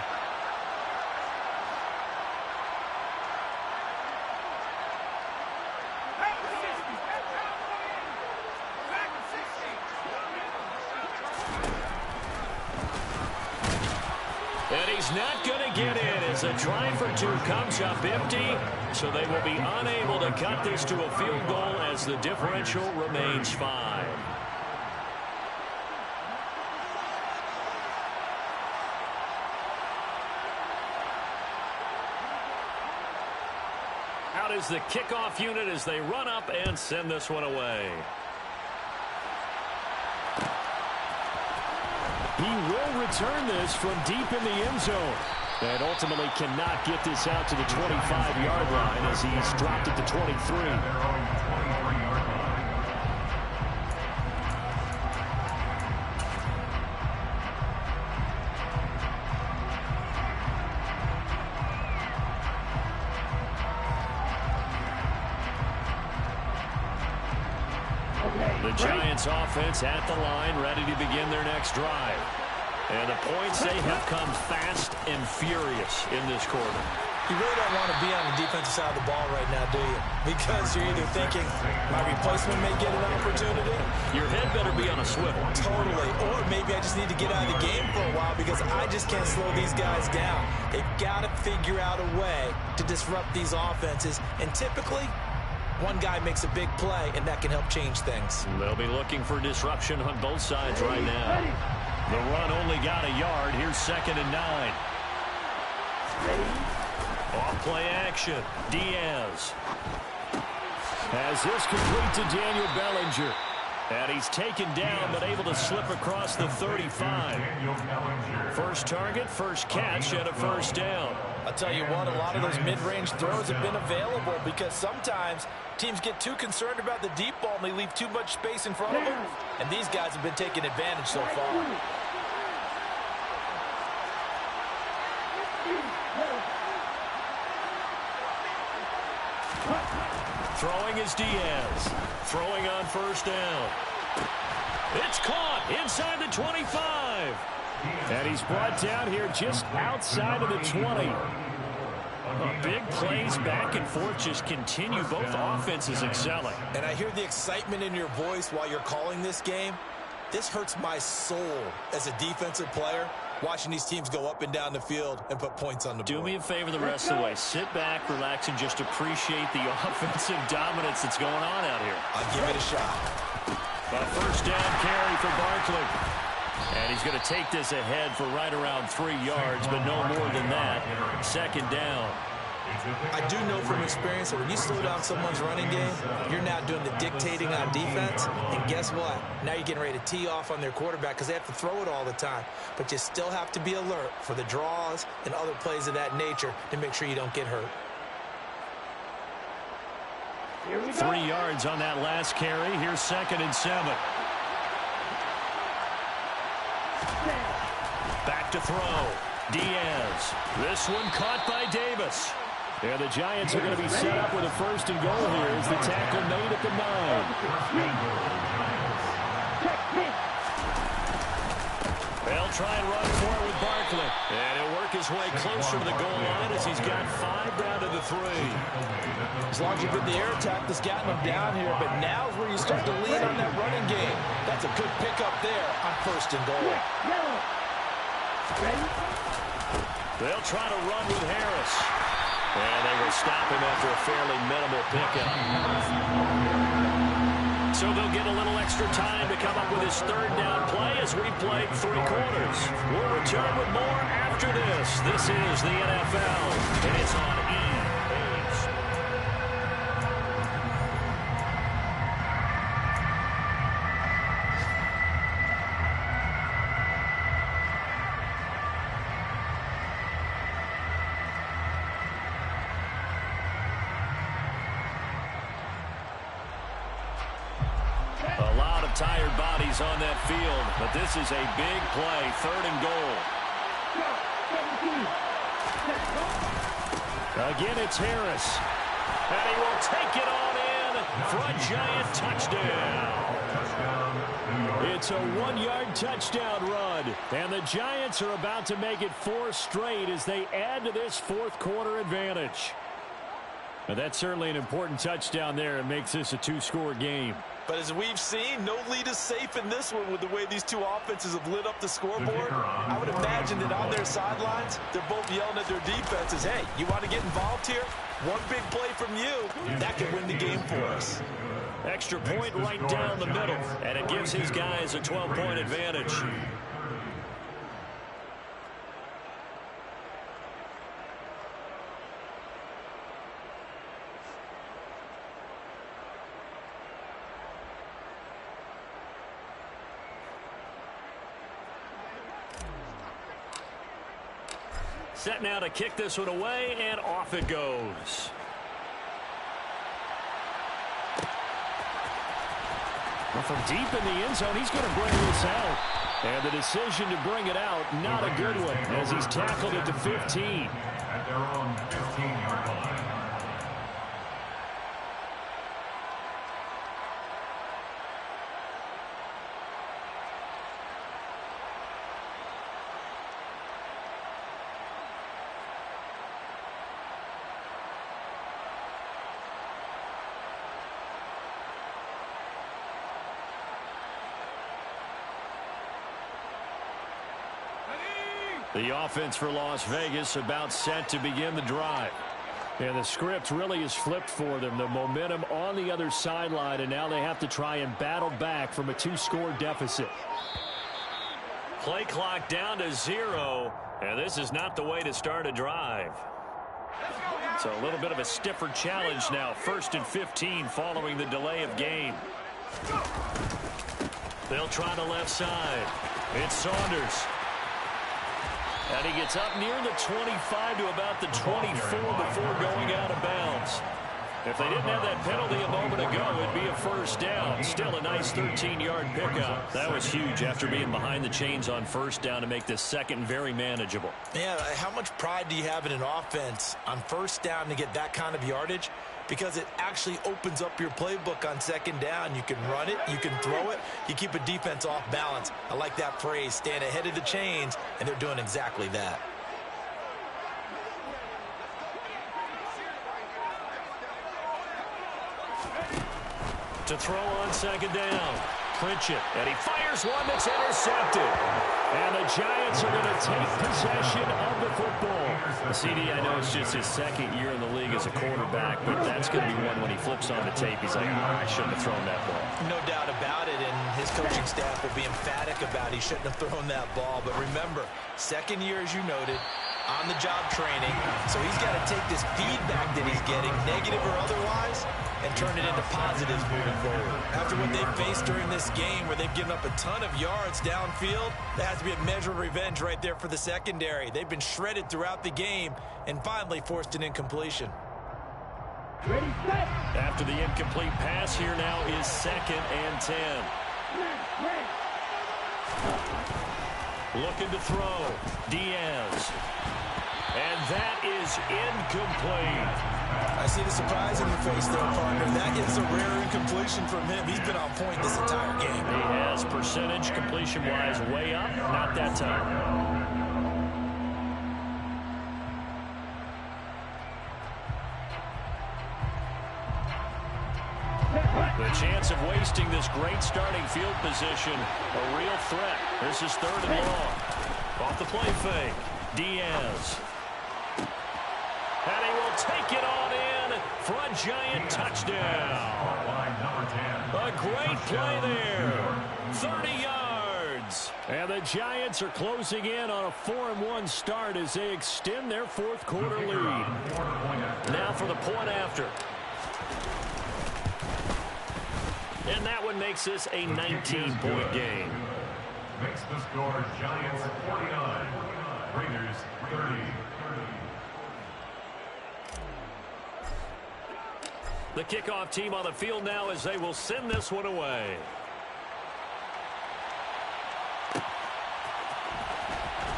S4: And he's not going to get in as a try for 2 comes up empty. So they will be unable to cut this to a field goal as the differential remains 5. Out is the kickoff unit as they run up and send this one away.
S1: He will return this from deep in the end zone. And ultimately cannot get this out to the 25-yard line as he's dropped at the 23.
S4: The Giants offense at the line, ready to begin their next drive. And the points, they have come fast and furious in this quarter.
S2: You really don't want to be on the defensive side of the ball right now, do you? Because you're either thinking, my replacement may get an opportunity.
S4: Your head better be on a swivel.
S2: Totally. Or maybe I just need to get out of the game for a while because I just can't slow these guys down. They've got to figure out a way to disrupt these offenses. And typically, one guy makes a big play, and that can help change things.
S4: They'll be looking for disruption on both sides right now. The run only got a yard. Here's 2nd and 9. Off play action. Diaz.
S1: As this complete to Daniel Bellinger. And he's taken down, but able to slip across the 35.
S4: First target, first catch, and a first down.
S2: I'll tell you what, a lot of those mid-range throws have been available because sometimes teams get too concerned about the deep ball and they leave too much space in front of them. And these guys have been taking advantage so far.
S4: Throwing is Diaz. Throwing on first down. It's caught inside the 25.
S1: And he's brought down here just outside of the 20.
S4: Big plays back and forth just continue. Both offenses excelling.
S2: And I hear the excitement in your voice while you're calling this game. This hurts my soul as a defensive player, watching these teams go up and down the field and put points on the board.
S4: Do me a favor the rest of the way. Sit back, relax, and just appreciate the offensive dominance that's going on out here.
S2: I'll give it a shot.
S4: A first down carry for Barkley. And he's going to take this ahead for right around 3 yards, but no more than that. 2nd down.
S2: I do know from experience that when you slow down someone's running game, you're now doing the dictating on defense. And guess what? Now you're getting ready to tee off on their quarterback because they have to throw it all the time. But you still have to be alert for the draws and other plays of that nature to make sure you don't get hurt.
S4: 3 yards on that last carry. Here's 2nd and 7. Back to throw. Diaz. This one caught by Davis.
S1: And the Giants are going to be set up with a first and goal here as the tackle made at the 9. They'll try and run for it with Barkley. And he'll work his way closer to the goal line as he's got 5 down to the 3.
S2: As long as you put the air attack that's gotten him down here, but now's where you start to lean on that running game. That's a good pickup there on first and goal.
S1: They'll try to run with Harris. And they will stop him after a fairly minimal pickup. So they'll get a little extra time to come up with his 3rd down play as we've played 3 quarters. We'll return with more after this. This is the NFL, and it's on EA. A lot of tired bodies on that field, but this is a big play, 3rd and goal. Again, it's Harris. And he will take it on in for a Giant touchdown. It's a 1-yard touchdown run. And the Giants are about to make it 4 straight as they add to this 4th quarter advantage. Now, that's certainly an important touchdown there. It makes this a 2-score game.
S2: But as we've seen, no lead is safe in this one with the way these 2 offenses have lit up the scoreboard. I would imagine that on their sidelines, they're both yelling at their defenses, hey, you want to get involved here? One big play from you, that could win the game for us.
S1: Extra point right down the middle, and it gives his guys a 12-point advantage. Set now to kick this one away, and off it goes. Well, from deep in the end zone, he's going to bring this out. And the decision to bring it out, not a good one, as he's tackled at the 15.
S3: At their own 15-yard line.
S1: The offense for Las Vegas about set to begin the drive. And the script really is flipped for them. The momentum on the other sideline, and now they have to try and battle back from a 2-score deficit. Play clock down to 0, and this is not the way to start a drive. So a little bit of a stiffer challenge now. 1st and 15 following the delay of game. They'll try the left side. It's Saunders. And he gets up near the 25 to about the 24 before going out of bounds. If they didn't have that penalty a moment ago, it'd be a 1st down. Still a nice 13-yard pickup. That was huge after being behind the chains on 1st down to make this 2nd very manageable.
S2: Yeah, how much pride do you have in an offense on 1st down to get that kind of yardage? Because it actually opens up your playbook on 2nd down. You can run it, you can throw it, you keep a defense off balance. I like that phrase, stand ahead of the chains, and they're doing exactly that.
S1: To throw on 2nd down. Pritchett, and he fires one that's intercepted. And the Giants are going to take possession of the football. CD, I know it's just his 2nd year in the league as a quarterback, but that's going to be one when he flips on the tape. He's like, I shouldn't have thrown that ball.
S2: No doubt about it, and his coaching staff will be emphatic about he shouldn't have thrown that ball. But remember, 2nd year, as you noted, on-the-job training, so he's got to take this feedback that he's getting, negative or otherwise, and turn it into positives moving forward. After what they've faced during this game where they've given up a ton of yards downfield, that has to be a measure of revenge right there for the secondary. They've been shredded throughout the game and finally forced an incompletion.
S1: After the incomplete pass, here now is 2nd and 10. Looking to throw. Diaz. And that is
S4: is incomplete.
S2: I see the surprise in your face there, partner. That is a rare incompletion from him. He's been on point this entire game.
S4: He has percentage completion-wise way up. Not that time. The chance of wasting this great starting field position, a real threat. This is 3rd and long. Off the play fake, Diaz. And he will take it on in for a giant touchdown. A great play there. 30 yards.
S1: And the Giants are closing in on a 4-1 start as they extend their 4th quarter lead.
S4: Now for the point after. And that one makes this a 19-point game.
S3: Makes the score Giants 49, Raiders 30.
S4: The kickoff team on the field now as they will send this one away.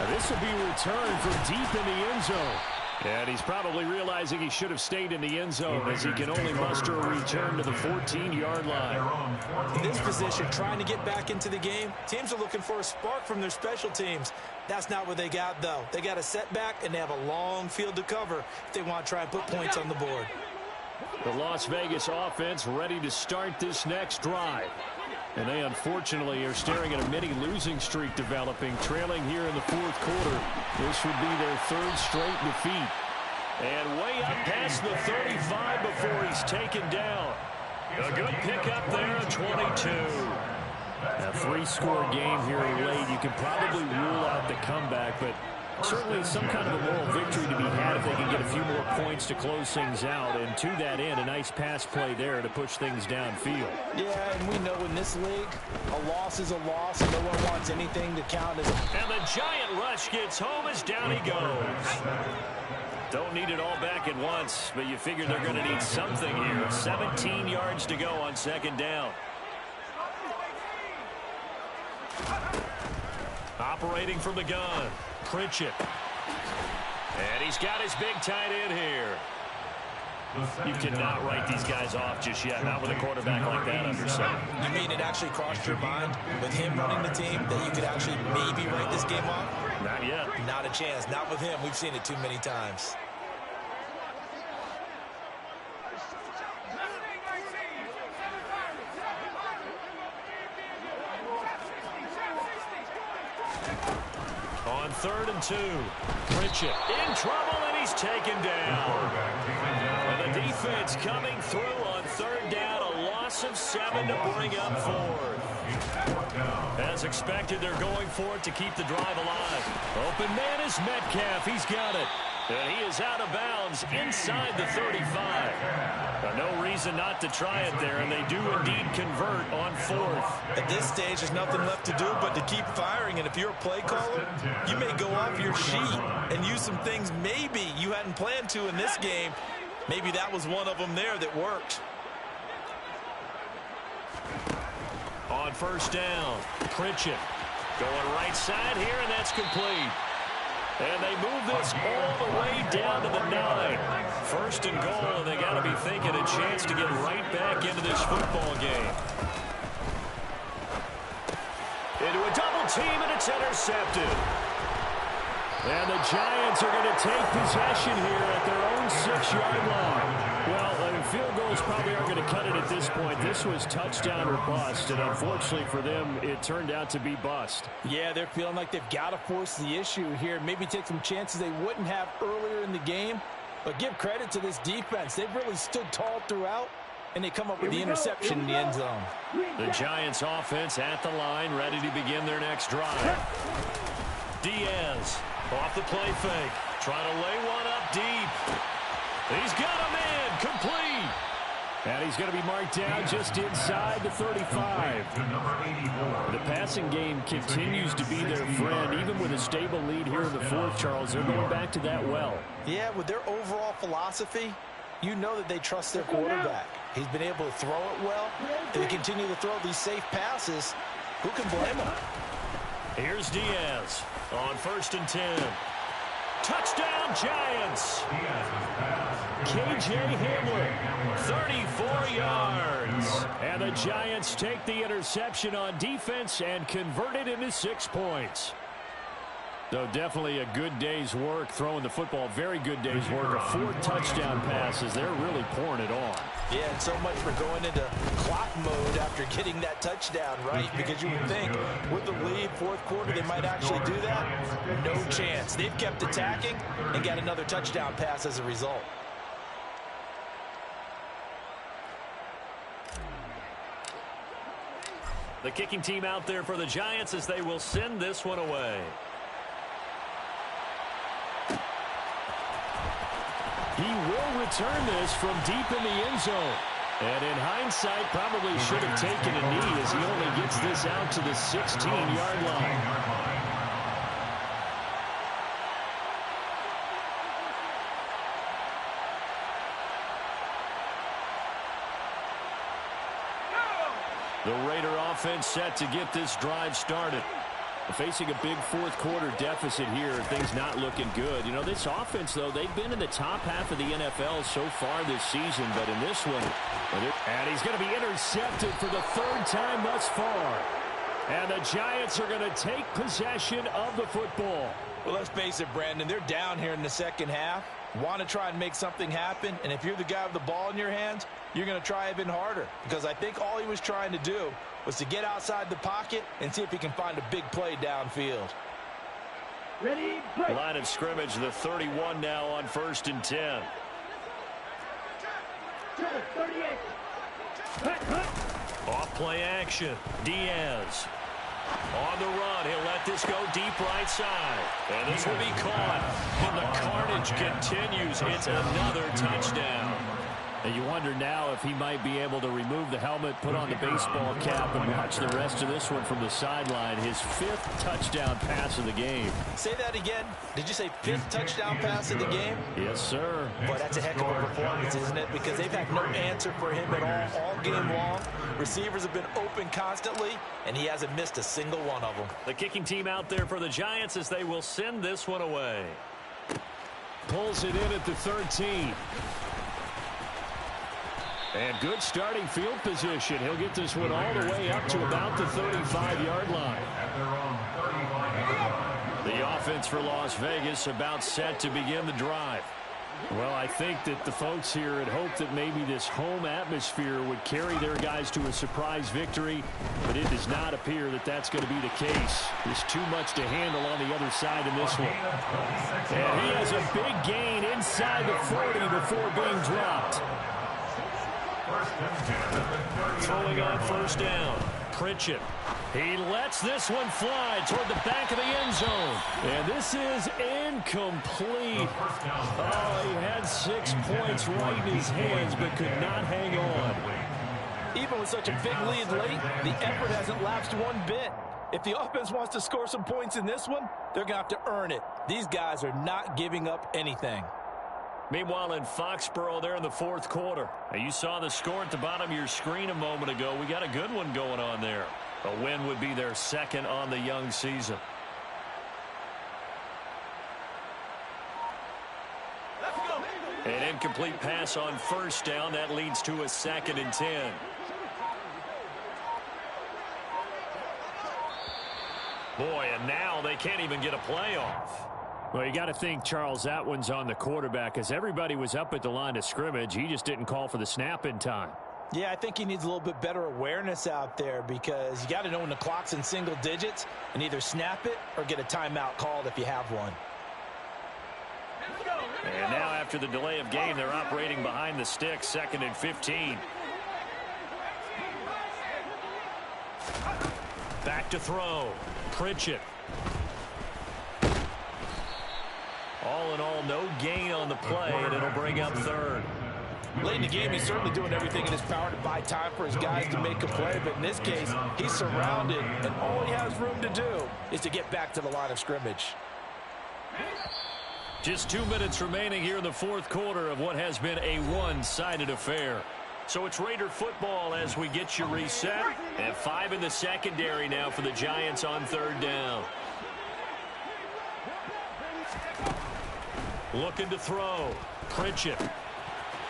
S1: This will be returned from deep in the end zone. And he's probably realizing he should have stayed in the end zone as he can only muster a return to the 14-yard line.
S2: In this position, trying to get back into the game, teams are looking for a spark from their special teams. That's not what they got, though. They got a setback, and they have a long field to cover if they want to try and put points on the board.
S1: The Las Vegas offense ready to start this next drive. And they unfortunately are staring at a mini losing streak developing, trailing here in the 4th quarter. This would be their 3rd straight defeat.
S4: And way up past the 35 before he's taken down. A good pickup there at 22.
S1: A 3-score game here late. You can probably rule out the comeback, but certainly some kind of a moral victory to be had if they can get a few more points to close things out. And to that end, a nice pass play there to push things downfield.
S2: Yeah, and we know in this league, a loss is a loss, and no one wants anything to count as a...
S4: And the giant rush gets home as down he goes. Don't need it all back at once, but you figure they're going to need something here. 17 yards to go on 2nd down. Operating from the gun. Pritchett. And he's got his big tight end here. You cannot write these guys off just yet, not with a quarterback like that under center.
S2: You mean it actually crossed your mind with him running the team that you could actually maybe write this game off?
S4: Not yet.
S2: Not a chance. Not with him. We've seen it too many times.
S4: On 3rd and 2, Pritchett in trouble, and he's taken down. And the defense coming through on 3rd down, a loss of 7 to bring up 4th. As expected, they're going for it to keep the drive alive. Open man is Metcalf. He's got it. And he is out of bounds inside the 35. No reason not to try it there, and they do indeed convert on 4th.
S2: At this stage, there's nothing left to do but to keep firing, and if you're a play caller, you may go off your sheet and use some things maybe you hadn't planned to in this game. Maybe that was one of them there that worked.
S4: On 1st down, Pritchett going right side here, and that's complete. And they move this all the way down to the 9. 1st and goal, and they got to be thinking a chance to get right back into this football game. Into a double team, and it's intercepted.
S1: And the Giants are going to take possession here at their own 6-yard line. Well, field goals probably aren't going to cut it at this point. This was touchdown or bust, and unfortunately for them, it turned out to be bust.
S2: Yeah, they're feeling like they've got to force the issue here, maybe take some chances they wouldn't have earlier in the game. But give credit to this defense. They've really stood tall throughout, and they come up with the interception in the end zone.
S4: The Giants offense at the line, ready to begin their next drive. Diaz off the play fake, trying to lay one up deep. He's got him in, complete.
S1: And he's going to be marked down just inside the 35. The passing game continues to be their friend, even with a stable lead here in the 4th, Charles. They're going back to that well.
S2: Yeah, with their overall philosophy, you know that they trust their quarterback. He's been able to throw it well. If they continue to throw these safe passes, who can blame them?
S4: Here's Diaz on 1st and 10. Touchdown, Giants.
S1: K.J. Hamler,
S4: 34 yards.
S1: And the Giants take the interception on defense and convert it into 6 points. So definitely a good day's work throwing the football. Very good day's work. 4 touchdown passes. They're really pouring it on.
S2: Yeah, and so much for going into clock mode after getting that touchdown, right? Because you would think with the lead, fourth quarter, they might actually do that. No chance. They've kept attacking and got another touchdown pass as a result.
S4: The kicking team out there for the Giants as they will send this one away.
S1: He will return this from deep in the end zone. And in hindsight, probably should have taken a knee as he only gets this out to the 16-yard line. The Raider offense set to get this drive started. Facing a big fourth quarter deficit here, things not looking good. You know, this offense, though, they've been in the top half of the NFL so far this season, but in this one, and he's going to be intercepted for the 3rd time thus far. And the Giants are going to take possession of the football.
S2: Well, let's face it, Brandon, they're down here in the second half. Want to try and make something happen, and if you're the guy with the ball in your hands, you're going to try even harder, because I think all he was trying to do was to get outside the pocket and see if he can find a big play downfield.
S1: Ready, play.
S4: Line of scrimmage, the 31 now on 1st and 10.
S1: 38.
S4: Off play action. Diaz. On the run, he'll let this go deep right side. And this will be caught. And the carnage continues. It's another touchdown.
S1: And you wonder now if he might be able to remove the helmet, put on the baseball cap, and watch the rest of this one from the sideline. His 5th touchdown pass of the game.
S2: Say that again. Did you say 5th touchdown pass of the game?
S1: Yes, sir.
S2: Boy, that's a heck of a performance, isn't it? Because they've had no answer for him at all game long. Receivers have been open constantly, and he hasn't missed a single one of them.
S4: The kicking team out there for the Giants as they will send this one away.
S1: Pulls it in at the 13. And good starting field position. He'll get this one all the way up to about the 35-yard line. The offense for Las Vegas about set to begin the drive. Well, I think that the folks here had hoped that maybe this home atmosphere would carry their guys to a surprise victory, but it does not appear that that's going to be the case. There's too much to handle on the other side in this one. And he has a big gain inside the 40 before being dropped.
S4: Throwing on 1st down. Pritchett. He lets this one fly toward the back of the end zone.
S1: And this is incomplete. Oh, he had 6 points right in his hands, but could not hang on.
S2: Even with such a big lead late, the effort hasn't lapsed one bit. If the offense wants to score some points in this one, they're going to have to earn it. These guys are not giving up anything.
S4: Meanwhile, in Foxborough, there in the 4th quarter. You saw the score at the bottom of your screen a moment ago. We got a good one going on there. A win would be their 2nd on the young season.
S2: Let's go.
S4: An incomplete pass on 1st down. That leads to a 2nd and 10. Boy, and now they can't even get a playoff.
S1: Well, you got to think, Charles, that one's on the quarterback, as everybody was up at the line of scrimmage. He just didn't call for the snap in time.
S2: Yeah, I think he needs a little bit better awareness out there, because you got to know when the clock's in single digits and either snap it or get a timeout called if you have one.
S4: And now after the delay of game, they're operating behind the sticks, 2nd and 15. Back to throw. Pritchett. All in all, no gain on the play, and it'll bring up 3rd.
S2: Late in the game, he's certainly doing everything in his power to buy time for his guys to make a play, but in this case, he's surrounded, and all he has room to do is to get back to the line of scrimmage.
S4: Just 2 minutes remaining here in the 4th quarter of what has been a one-sided affair. So it's Raider football as we get you reset, and 5 in the secondary now for the Giants on 3rd down. Looking to throw. Pritchett.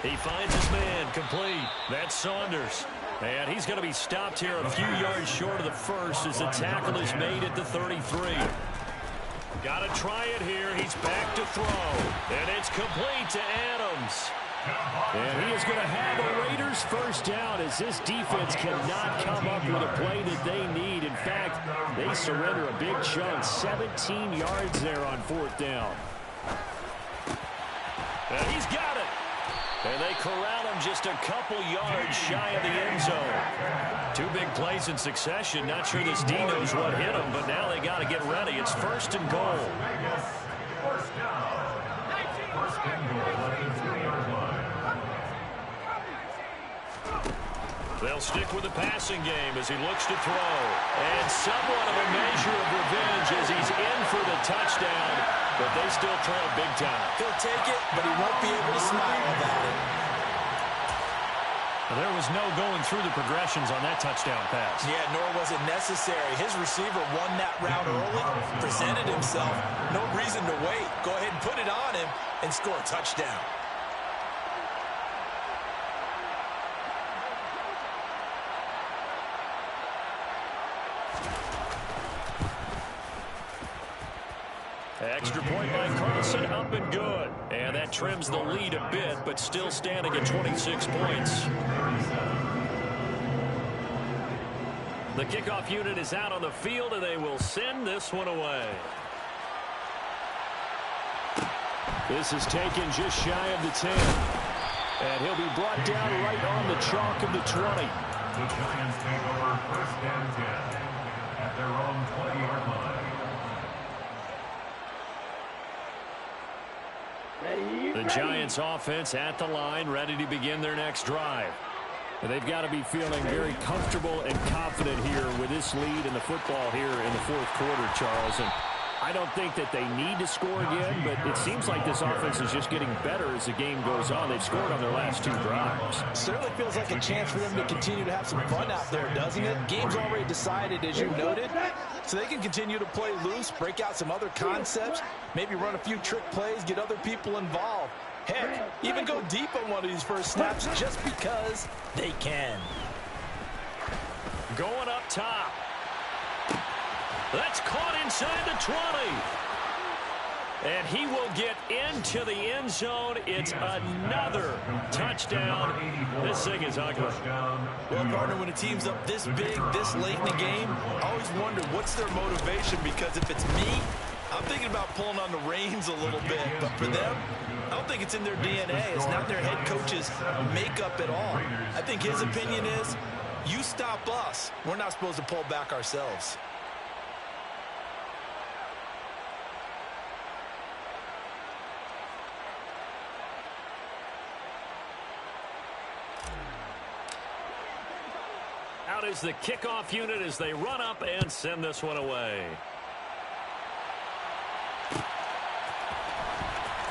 S4: He finds his man. Complete. That's Saunders. And he's going to be stopped here a few yards short of the first as the tackle is made at the 33. Got to try it here. He's back to throw. And it's complete to Adams.
S1: And he is going to have a Raiders first down as this defense cannot come up with a play that they need. In fact, they surrender a big chunk. 17 yards there on fourth down.
S4: And he's got it. And they corral him just a couple yards shy of the end zone. Two big plays in succession. Not sure this D knows what hit him, but now they got to get ready. It's first and goal.
S3: First down. First and goal at the 3-yard line.
S4: They'll stick with the passing game as he looks to throw. And somewhat of a measure of revenge as he's in for the touchdown. But they still trail big time.
S2: He'll take it, but he won't be able to smile about it.
S4: Well, there was no going through the progressions on that touchdown pass.
S2: Yeah, nor was it necessary. His receiver won that route early, presented himself. No reason to wait. Go ahead and put it on him and score a touchdown.
S4: Extra point by Carlson, up and good. And that trims the lead a bit, but still standing at 26 points. The kickoff unit is out on the field, and they will send this one away.
S1: This is taken just shy of the 10. And he'll be brought down right on the chalk of the 20.
S3: The Giants take over first and 10 at their own 20-yard line.
S4: The Giants offense at the line, ready to begin their next drive.
S1: They've got to be feeling very comfortable and confident here with this lead in the football here in the fourth quarter, Charles. And I don't think that they need to score again, but it seems like this offense is just getting better as the game goes on. They've scored on their last two drives.
S2: Certainly feels like a chance for them to continue to have some fun out there, doesn't it? Game's already decided, as you noted, so they can continue to play loose, break out some other concepts, maybe run a few trick plays, get other people involved. Heck, even go deep on one of these first snaps just because they can.
S4: Going up top. That's caught inside the 20. And he will get into the end zone. It's another touchdown. This thing is ugly.
S2: Well, partner, when a team's up this big, this late in the game, I always wonder what's their motivation, because if it's me, I'm thinking about pulling on the reins a little bit. But for them, I don't think it's in their DNA. It's not their head coach's makeup at all. I think his opinion is, you stop us, we're not supposed to pull back ourselves.
S4: Out is the kickoff unit as they run up and send this one away.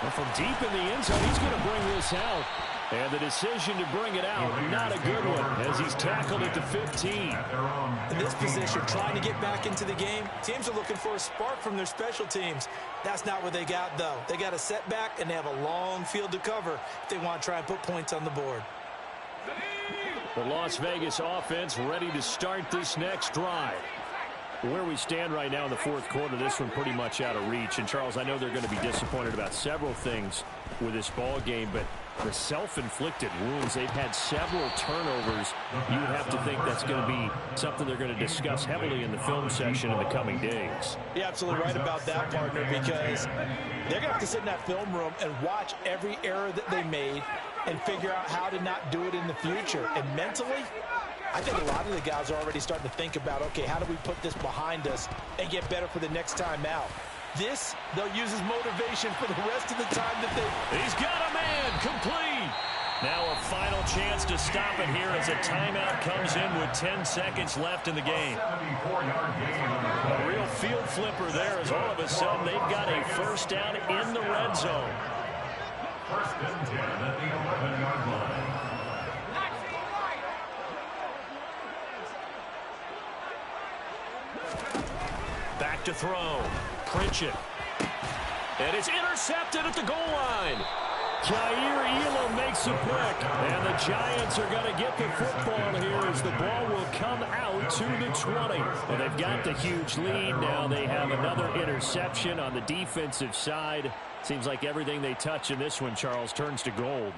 S1: Well, from deep in the end zone, he's going to bring this out. And the decision to bring it out, not a good one, as he's tackled at the 15.
S2: In this position, trying to get back into the game, teams are looking for a spark from their special teams. That's not what they got, though. They got a setback, and they have a long field to cover if they want to try and put points on the board.
S1: The Las Vegas offense ready to start this next drive. Where we stand right now in the fourth quarter, this one pretty much out of reach. And, Charles, I know they're going to be disappointed about several things with this ball game, but the self-inflicted wounds, they've had several turnovers. You would have to think that's going to be something they're going to discuss heavily in the film session in the coming days.
S2: You're absolutely right about that, partner, because they're going to have to sit in that film room and watch every error that they made and figure out how to not do it in the future. And mentally, I think a lot of the guys are already starting to think about, okay, how do we put this behind us and get better for the next time out? This, they'll use as motivation for the rest of the time that they...
S4: He's got a man, complete. Now a final chance to stop it here as a timeout comes in with 10 seconds left in the game. A real field flipper there as all of a sudden they've got a first down in the red zone.
S3: First and 10 at the 11-yard line.
S4: Back to throw. Pritchett. And it's intercepted at the goal line.
S1: Jair Elam makes a pick, and the Giants are going to get the football here as the ball will come out to the 20. Well, they've got the huge lead. Now they have another interception on the defensive side. Seems like everything they touch in this one, Charles, turns to gold.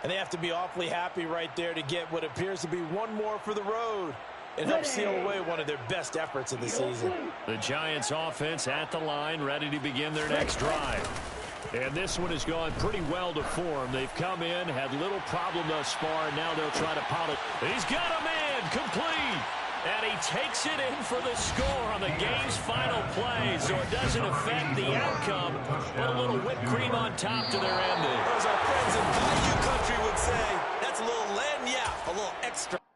S2: And they have to be awfully happy right there to get what appears to be one more for the road. It helps seal away one of their best efforts of the season.
S4: The Giants offense at the line, ready to begin their next drive.
S1: And this one has gone pretty well to form. They've come in, had little problem thus far, and now they'll try to pound it.
S4: He's got a man, complete. And he takes it in for the score on the game's final play, so it doesn't affect the outcome, but a little whipped cream on top to their ending.
S2: As our friends in Bayou Country would say, that's a little lagniappe, a little extra.